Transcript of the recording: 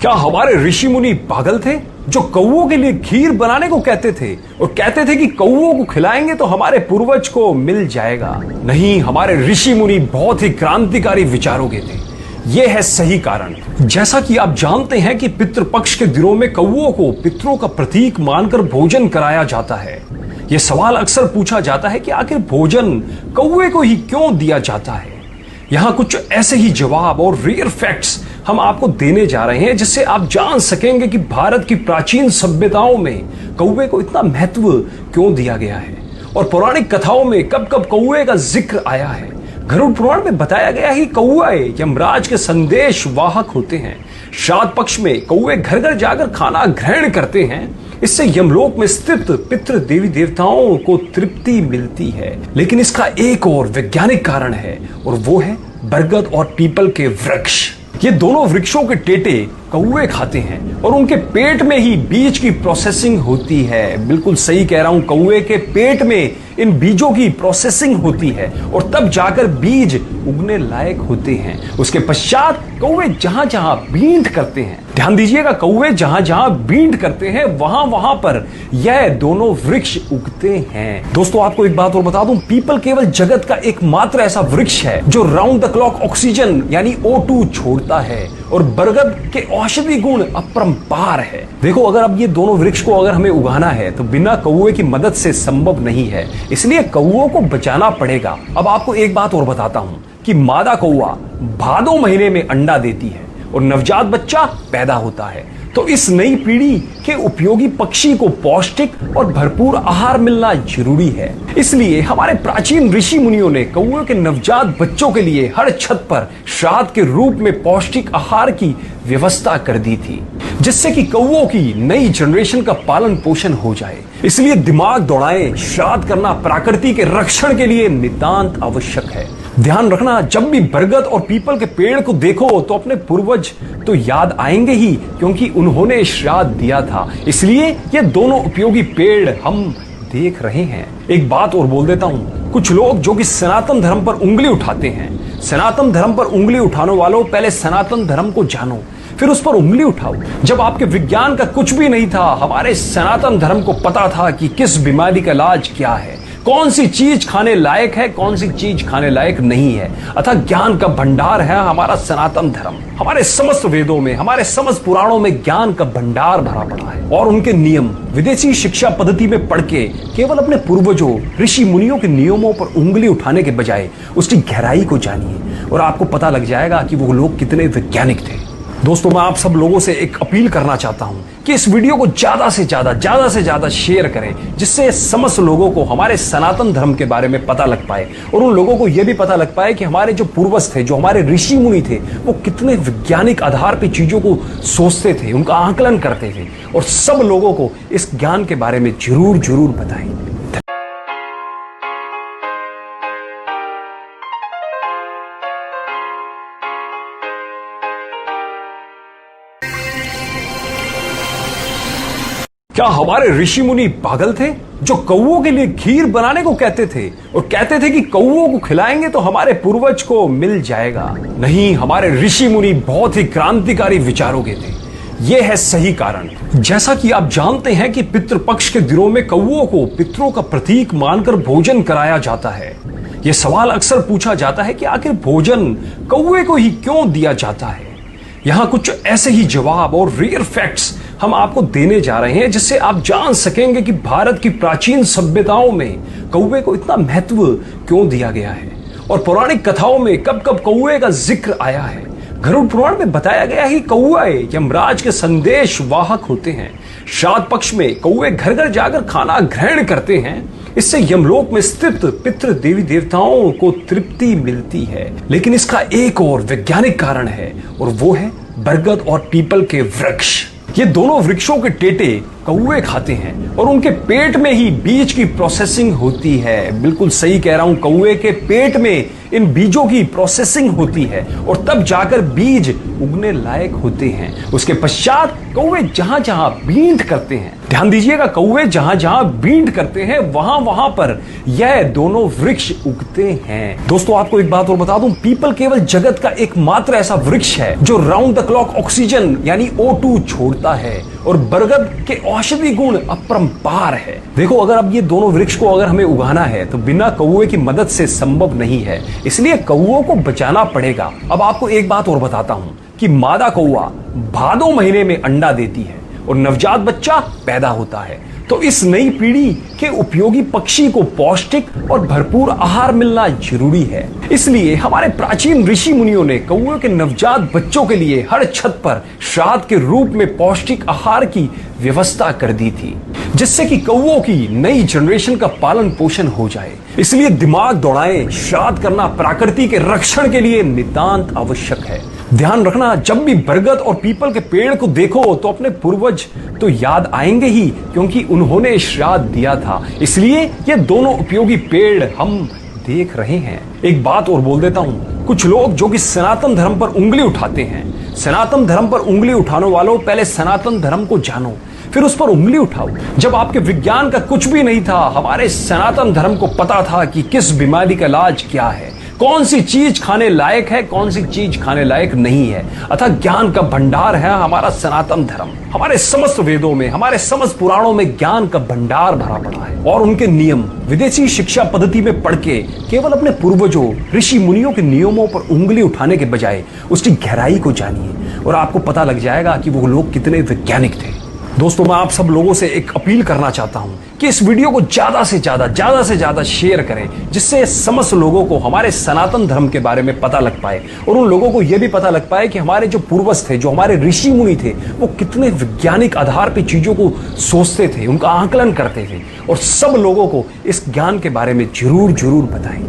क्या हमारे ऋषि मुनि पागल थे जो कौओं के लिए खीर बनाने को कहते थे और कहते थे कि कौओं को खिलाएंगे तो हमारे पूर्वज को मिल जाएगा? नहीं, हमारे ऋषि मुनि बहुत ही क्रांतिकारी विचारों के थे। यह है सही कारण। जैसा कि आप जानते हैं कि पितृपक्ष के दिनों में कौओं को पितरों का प्रतीक मानकर भोजन कराया जाता है। यह सवाल अक्सर पूछा जाता है कि आखिर भोजन कौए को ही क्यों दिया जाता है। यहां कुछ ऐसे ही जवाब और रियल फैक्ट्स हम आपको देने जा रहे हैं जिससे आप जान सकेंगे कि भारत की प्राचीन सभ्यताओं में कौवे को इतना महत्व क्यों दिया गया है और पौराणिक कथाओं में कब कब कौवे का जिक्र आया है। गरुड़ पुराण में बताया गया है कि कौए यमराज के संदेश वाहक होते हैं। श्राद्ध पक्ष में कौवे घर घर जाकर खाना ग्रहण करते हैं। इससे यमलोक में स्थित पितृ देवी देवताओं को तृप्ति मिलती है। लेकिन इसका एक और वैज्ञानिक कारण है और वो है बरगद और पीपल के वृक्ष। ये दोनों वृक्षों के टेटे कौवे खाते हैं और उनके पेट में ही बीज की प्रोसेसिंग होती है। बिल्कुल सही कह रहा हूं, कौवे के पेट में इन बीजों की प्रोसेसिंग होती है और तब जाकर बीज उगने लायक होते हैं। उसके पश्चात कौवे जहां जहां बींट करते हैं, ध्यान दीजिएगा, कौवे जहां जहां बींट करते हैं वहां वहां पर यह दोनों वृक्ष उगते हैं। दोस्तों, आपको एक बात और बता दूं, पीपल केवल जगत का एकमात्र ऐसा वृक्ष है जो राउंड द क्लॉक ऑक्सीजन यानी O2 छोड़ता है और बरगद के औषधि गुण अपरंपार है। देखो, अगर अब ये दोनों वृक्ष को अगर हमें उगाना है तो बिना कौवे की मदद से संभव नहीं है, इसलिए कौओं को बचाना पड़ेगा। अब आपको एक बात और बताता हूं कि मादा कौआ भादो महीने में अंडा देती है और नवजात बच्चा पैदा होता है। तो इस नई पीढ़ी के उपयोगी पक्षी को पौष्टिक और भरपूर आहार मिलना जरूरी है। इसलिए हमारे प्राचीन ऋषि मुनियों ने कौओं के नवजात बच्चों के लिए हर छत पर श्राद्ध के रूप में पौष्टिक आहार की व्यवस्था कर दी थी, जिससे कि कौओं की नई जनरेशन का पालन पोषण हो जाए। इसलिए दिमाग दौड़ाएं, श्राद्ध करना प्रकृति के रक्षण के लिए नितांत आवश्यक है। ध्यान रखना, जब भी बरगद और पीपल के पेड़ को देखो तो अपने पूर्वज तो याद आएंगे ही, क्योंकि उन्होंने श्राद्ध दिया था। इसलिए ये दोनों उपयोगी पेड़ हम देख रहे हैं। एक बात और बोल देता हूं, कुछ लोग जो कि सनातन धर्म पर उंगली उठाते हैं, सनातन धर्म पर उंगली उठाने वालों, पहले सनातन धर्म को जानो फिर उस पर उंगली उठाओ। जब आपके विज्ञान का कुछ भी नहीं था, हमारे सनातन धर्म को पता था कि किस बीमारी का इलाज क्या है, कौन सी चीज खाने लायक है, कौन सी चीज खाने लायक नहीं है। अतः ज्ञान का भंडार है हमारा सनातन धर्म। हमारे समस्त वेदों में, हमारे समस्त पुराणों में ज्ञान का भंडार भरा पड़ा है और उनके नियम विदेशी शिक्षा पद्धति में पढ़ के केवल अपने पूर्वजों ऋषि मुनियों के नियमों पर उंगली उठाने के बजाय उसकी गहराई को जानिए और आपको पता लग जाएगा कि वो लोग कितने वैज्ञानिक थे। दोस्तों, मैं आप सब लोगों से एक अपील करना चाहता हूं कि इस वीडियो को ज्यादा से ज्यादा शेयर करें, जिससे समस्त लोगों को हमारे सनातन धर्म के बारे में पता लग पाए और उन लोगों को यह भी पता लग पाए कि हमारे जो पूर्वज थे, जो हमारे ऋषि मुनि थे, वो कितने वैज्ञानिक आधार पर चीजों को सोचते थे, उनका आकलन करते थे। और सब लोगों को इस ज्ञान के बारे में जरूर बताएं। क्या हमारे ऋषि मुनि पागल थे जो कौओं के लिए खीर बनाने को कहते थे और कहते थे कि कौओं को खिलाएंगे तो हमारे पूर्वज को मिल जाएगा? नहीं, हमारे ऋषि मुनि बहुत ही क्रांतिकारी विचारों के थे। यह है सही कारण। जैसा कि आप जानते हैं कि पितृपक्ष के दिनों में कौओं को पितरों का प्रतीक मानकर भोजन कराया जाता है। यह सवाल अक्सर पूछा जाता है कि आखिर भोजन कौए को ही क्यों दिया जाता है। यहां कुछ ऐसे ही जवाब और रियल फैक्ट्स हम आपको देने जा रहे हैं जिससे आप जान सकेंगे कि भारत की प्राचीन सभ्यताओं में कौवे को इतना महत्व क्यों दिया गया है और पौराणिक कथाओं में कब कब कौवे का जिक्र आया है। गरुड़ पुराण में बताया गया है कि कौए यमराज के संदेश वाहक होते हैं। श्राद्ध पक्ष में कौवे घर घर जाकर खाना ग्रहण करते हैं। इससे यमलोक में स्थित पितृ देवी देवताओं को तृप्ति मिलती है। लेकिन इसका एक और वैज्ञानिक कारण है और वो है बरगद और पीपल के वृक्ष। ये दोनों वृक्षों के टेटे कौवे खाते हैं और उनके पेट में ही बीज की प्रोसेसिंग होती है। बिल्कुल सही कह रहा हूं, कौवे के पेट में इन बीजों की प्रोसेसिंग होती है और तब जाकर बीज उगने लायक होते हैं। उसके पश्चात कौवे जहां जहां बींट करते हैं, ध्यान दीजिएगा, कौवे जहां जहां बींड करते हैं वहां वहां पर यह दोनों वृक्ष उगते हैं। दोस्तों आपको एक बात और बता दूं, पीपल केवल जगत का एकमात्र ऐसा वृक्ष है जो राउंड द क्लॉक ऑक्सीजन यानी O2 छोड़ता है, और बरगद के औषधि गुण अपरंपार है। देखो, अगर अब ये दोनों वृक्ष को अगर हमें उगाना है तो बिना कौवे की मदद से संभव नहीं है, इसलिए कौवों को बचाना पड़ेगा। अब आपको एक बात और बताता हूं कि मादा कौवा भादो महीने में अंडा देती है और नवजात बच्चा पैदा होता है। तो इस नई पीढ़ी के उपयोगी पक्षी को पौष्टिक और भरपूर आहार मिलना जरूरी है। इसलिए हमारे प्राचीन ऋषि मुनियों ने कौवे के नवजात बच्चों के लिए हर छत पर श्राद्ध के रूप में पौष्टिक आहार की व्यवस्था कर दी थी, जिससे कि कौवों की नई जनरेशन का पालन पोषण हो जाए। इसलिए दिमाग दौड़ाएं, श्राद्ध करना प्रकृति के रक्षण के लिए नितांत आवश्यक है। ध्यान रखना, जब भी बरगद और पीपल के पेड़ को देखो तो अपने पूर्वज तो याद आएंगे ही, क्योंकि उन्होंने श्राद्ध दिया था। इसलिए ये दोनों उपयोगी पेड़ हम देख रहे हैं। एक बात और बोल देता हूं, कुछ लोग जो कि सनातन धर्म पर उंगली उठाते हैं, सनातन धर्म पर उंगली उठाने वालों, पहले सनातन धर्म को जानो, फिर उस पर उंगली उठाओ। जब आपके विज्ञान का कुछ भी नहीं था, हमारे सनातन धर्म को पता था कि किस बीमारी का इलाज क्या है, कौन सी चीज खाने लायक है, कौन सी चीज खाने लायक नहीं है। अतः ज्ञान का भंडार है हमारा सनातन धर्म। हमारे समस्त वेदों में, हमारे समस्त पुराणों में ज्ञान का भंडार भरा पड़ा है, और उनके नियम विदेशी शिक्षा पद्धति में पढ़ के केवल अपने पूर्वजों ऋषि मुनियों के नियमों पर उंगली उठाने के बजाय उसकी गहराई को जानिए, और आपको पता लग जाएगा कि वो लोग कितने वैज्ञानिक थे। दोस्तों, मैं आप सब लोगों से एक अपील करना चाहता हूं कि इस वीडियो को ज्यादा से ज्यादा शेयर करें, जिससे समस्त लोगों को हमारे सनातन धर्म के बारे में पता लग पाए, और उन लोगों को यह भी पता लग पाए कि हमारे जो पूर्वज थे, जो हमारे ऋषि मुनि थे, वो कितने वैज्ञानिक आधार पर चीजों को सोचते थे, उनका आकलन करते थे। और सब लोगों को इस ज्ञान के बारे में जरूर बताएं।